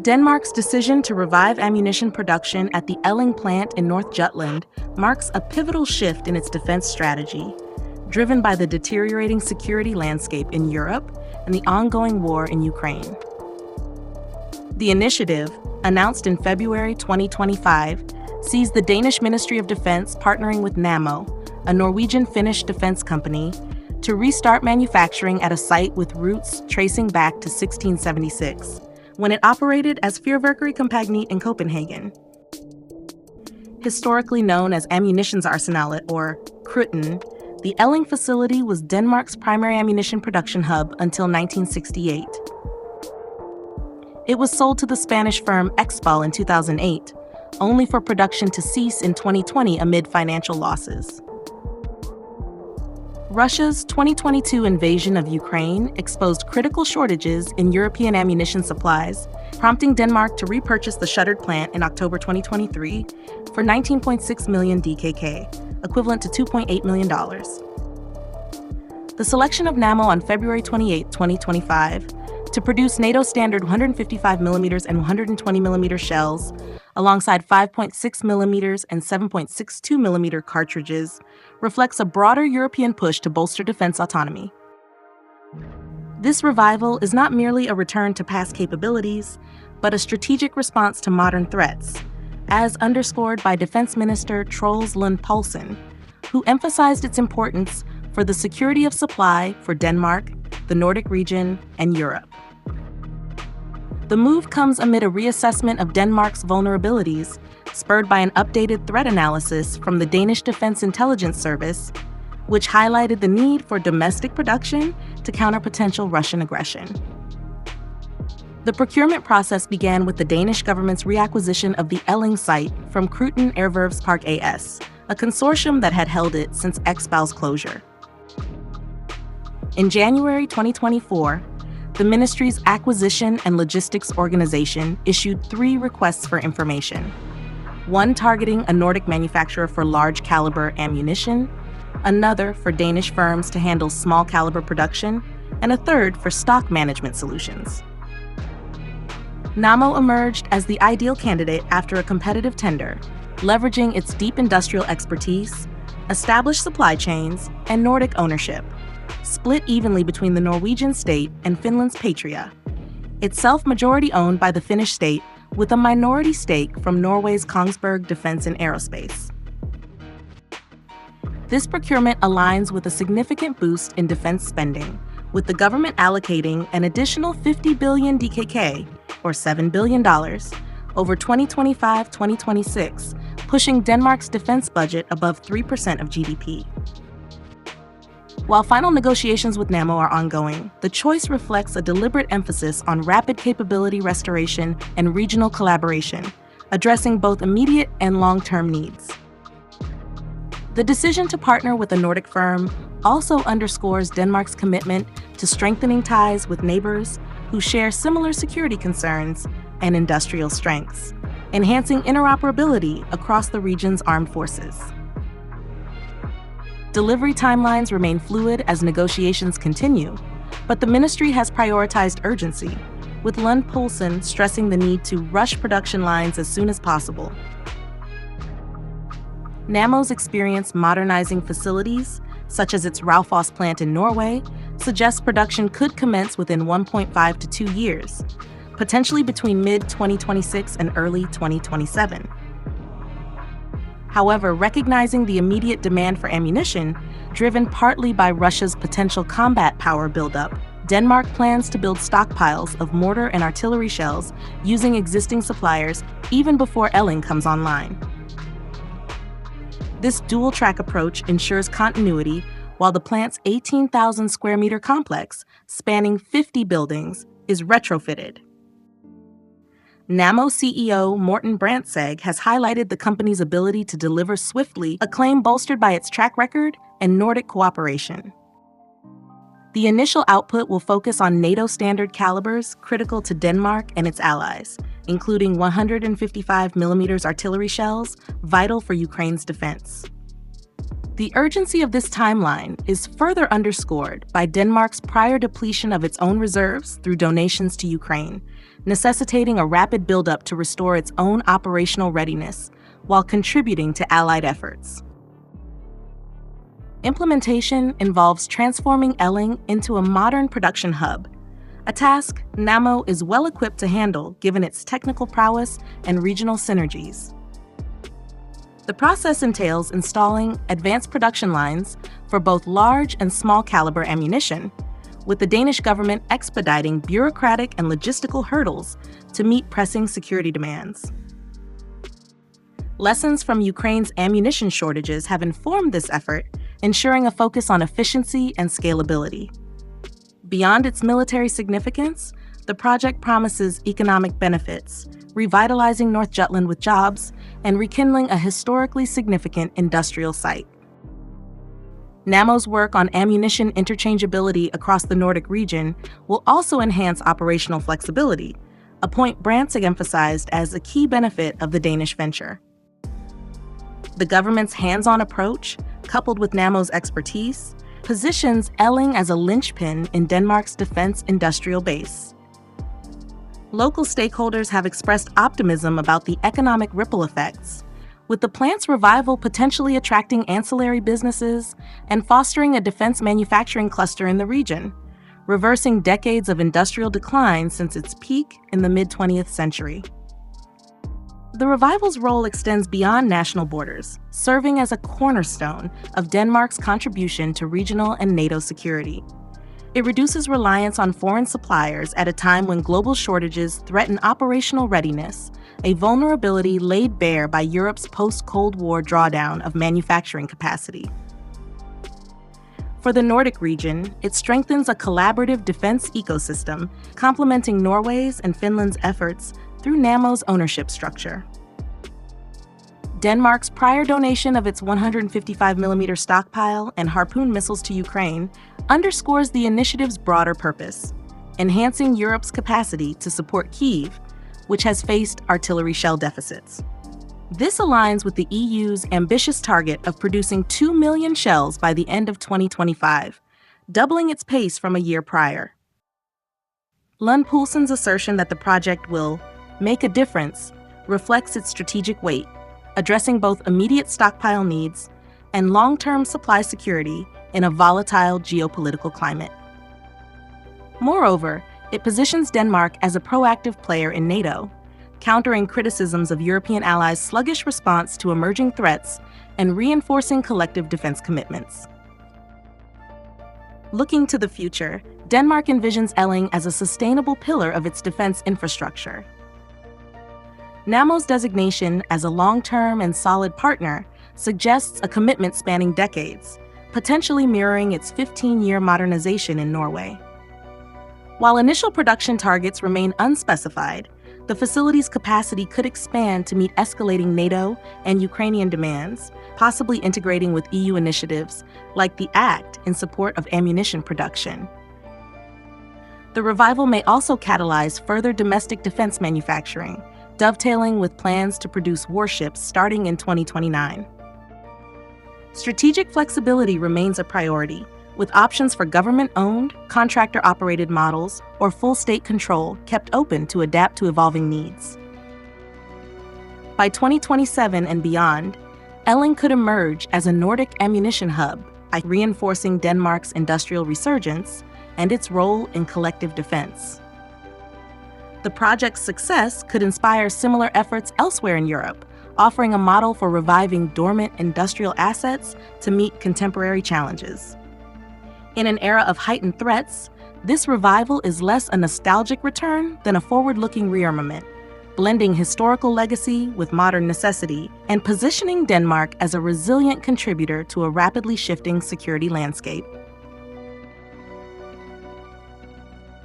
Denmark's decision to revive ammunition production at the Elling plant in North Jutland marks a pivotal shift in its defense strategy, driven by the deteriorating security landscape in Europe and the ongoing war in Ukraine. The initiative, announced in February 2025, sees the Danish Ministry of Defense partnering with Nammo, a Norwegian-Finnish defense company, to restart manufacturing at a site with roots tracing back to 1676, when it operated as Fyrværkerikompagniet in Copenhagen. Historically known as Ammunitionsarsenalet, or Krudten, the Elling facility was Denmark's primary ammunition production hub until 1968. It was sold to the Spanish firm Expal in 2008, only for production to cease in 2020 amid financial losses. Russia's 2022 invasion of Ukraine exposed critical shortages in European ammunition supplies, prompting Denmark to repurchase the shuttered plant in October 2023 for 19.6 million DKK, equivalent to $2.8 million. The selection of Nammo on February 28, 2025, to produce NATO-standard 155mm and 120mm shells, alongside 5.6mm and 7.62mm cartridges, reflects a broader European push to bolster defense autonomy. This revival is not merely a return to past capabilities, but a strategic response to modern threats, as underscored by Defense Minister Troels Lund Poulsen, who emphasized its importance for the security of supply for Denmark, the Nordic region, and Europe. The move comes amid a reassessment of Denmark's vulnerabilities, spurred by an updated threat analysis from the Danish Defense Intelligence Service, which highlighted the need for domestic production to counter potential Russian aggression. The procurement process began with the Danish government's reacquisition of the Elling site from Krudten Erhvervspark AS, a consortium that had held it since Expal's closure. In January 2024, the ministry's Acquisition and Logistics Organization issued 3 requests for information, one targeting a Nordic manufacturer for large-caliber ammunition, another for Danish firms to handle small-caliber production, and a third for stock management solutions. Nammo emerged as the ideal candidate after a competitive tender, leveraging its deep industrial expertise, established supply chains, and Nordic ownership, split evenly between the Norwegian state and Finland's Patria, itself majority-owned by the Finnish state with a minority stake from Norway's Kongsberg Defence and Aerospace. This procurement aligns with a significant boost in defense spending, with the government allocating an additional 50 billion DKK, or $7 billion, over 2025-2026, pushing Denmark's defense budget above 3% of GDP. While final negotiations with Nammo are ongoing, the choice reflects a deliberate emphasis on rapid capability restoration and regional collaboration, addressing both immediate and long-term needs. The decision to partner with a Nordic firm also underscores Denmark's commitment to strengthening ties with neighbors who share similar security concerns and industrial strengths, enhancing interoperability across the region's armed forces. Delivery timelines remain fluid as negotiations continue, but the ministry has prioritized urgency, with Lund Poulsen stressing the need to rush production lines as soon as possible. Nammo's experience modernizing facilities, such as its Raufoss plant in Norway, suggests production could commence within 1.5 to 2 years, potentially between mid-2026 and early 2027. However, recognizing the immediate demand for ammunition, driven partly by Russia's potential combat power buildup, Denmark plans to build stockpiles of mortar and artillery shells using existing suppliers even before Elling comes online. This dual-track approach ensures continuity while the plant's 18,000 square meter complex, spanning 50 buildings, is retrofitted. Nammo CEO Morten Brandsegg has highlighted the company's ability to deliver swiftly, a claim bolstered by its track record and Nordic cooperation. The initial output will focus on NATO-standard calibers critical to Denmark and its allies, including 155mm artillery shells, vital for Ukraine's defense. The urgency of this timeline is further underscored by Denmark's prior depletion of its own reserves through donations to Ukraine, necessitating a rapid buildup to restore its own operational readiness while contributing to Allied efforts. Implementation involves transforming Elling into a modern production hub, a task Nammo is well equipped to handle given its technical prowess and regional synergies. The process entails installing advanced production lines for both large and small caliber ammunition, with the Danish government expediting bureaucratic and logistical hurdles to meet pressing security demands. Lessons from Ukraine's ammunition shortages have informed this effort, ensuring a focus on efficiency and scalability. Beyond its military significance, the project promises economic benefits, revitalizing North Jutland with jobs and rekindling a historically significant industrial site. Nammo's work on ammunition interchangeability across the Nordic region will also enhance operational flexibility, a point Brandtzæg emphasized as a key benefit of the Danish venture. The government's hands-on approach, coupled with Nammo's expertise, positions Elling as a linchpin in Denmark's defense industrial base. Local stakeholders have expressed optimism about the economic ripple effects, with the plant's revival potentially attracting ancillary businesses and fostering a defense manufacturing cluster in the region, reversing decades of industrial decline since its peak in the mid-20th century. The revival's role extends beyond national borders, serving as a cornerstone of Denmark's contribution to regional and NATO security. It reduces reliance on foreign suppliers at a time when global shortages threaten operational readiness, a vulnerability laid bare by Europe's post-Cold War drawdown of manufacturing capacity. For the Nordic region, it strengthens a collaborative defense ecosystem, complementing Norway's and Finland's efforts through Nammo's ownership structure. Denmark's prior donation of its 155mm stockpile and Harpoon missiles to Ukraine underscores the initiative's broader purpose, enhancing Europe's capacity to support Kyiv, which has faced artillery shell deficits. This aligns with the EU's ambitious target of producing 2 million shells by the end of 2025, doubling its pace from a year prior. Lund Poulsen's assertion that the project will make a difference reflects its strategic weight, addressing both immediate stockpile needs and long-term supply security in a volatile geopolitical climate. Moreover, it positions Denmark as a proactive player in NATO, countering criticisms of European allies' sluggish response to emerging threats and reinforcing collective defense commitments. Looking to the future, Denmark envisions Elling as a sustainable pillar of its defense infrastructure. Nammo's designation as a long-term and solid partner suggests a commitment spanning decades, potentially mirroring its 15-year modernization in Norway. While initial production targets remain unspecified, the facility's capacity could expand to meet escalating NATO and Ukrainian demands, possibly integrating with EU initiatives like the Act in support of ammunition production. The revival may also catalyze further domestic defense manufacturing, dovetailing with plans to produce warships starting in 2029. Strategic flexibility remains a priority, with options for government-owned, contractor-operated models or full state control kept open to adapt to evolving needs. By 2027 and beyond, Elling could emerge as a Nordic ammunition hub by reinforcing Denmark's industrial resurgence and its role in collective defense. The project's success could inspire similar efforts elsewhere in Europe, offering a model for reviving dormant industrial assets to meet contemporary challenges. In an era of heightened threats, this revival is less a nostalgic return than a forward-looking rearmament, blending historical legacy with modern necessity and positioning Denmark as a resilient contributor to a rapidly shifting security landscape.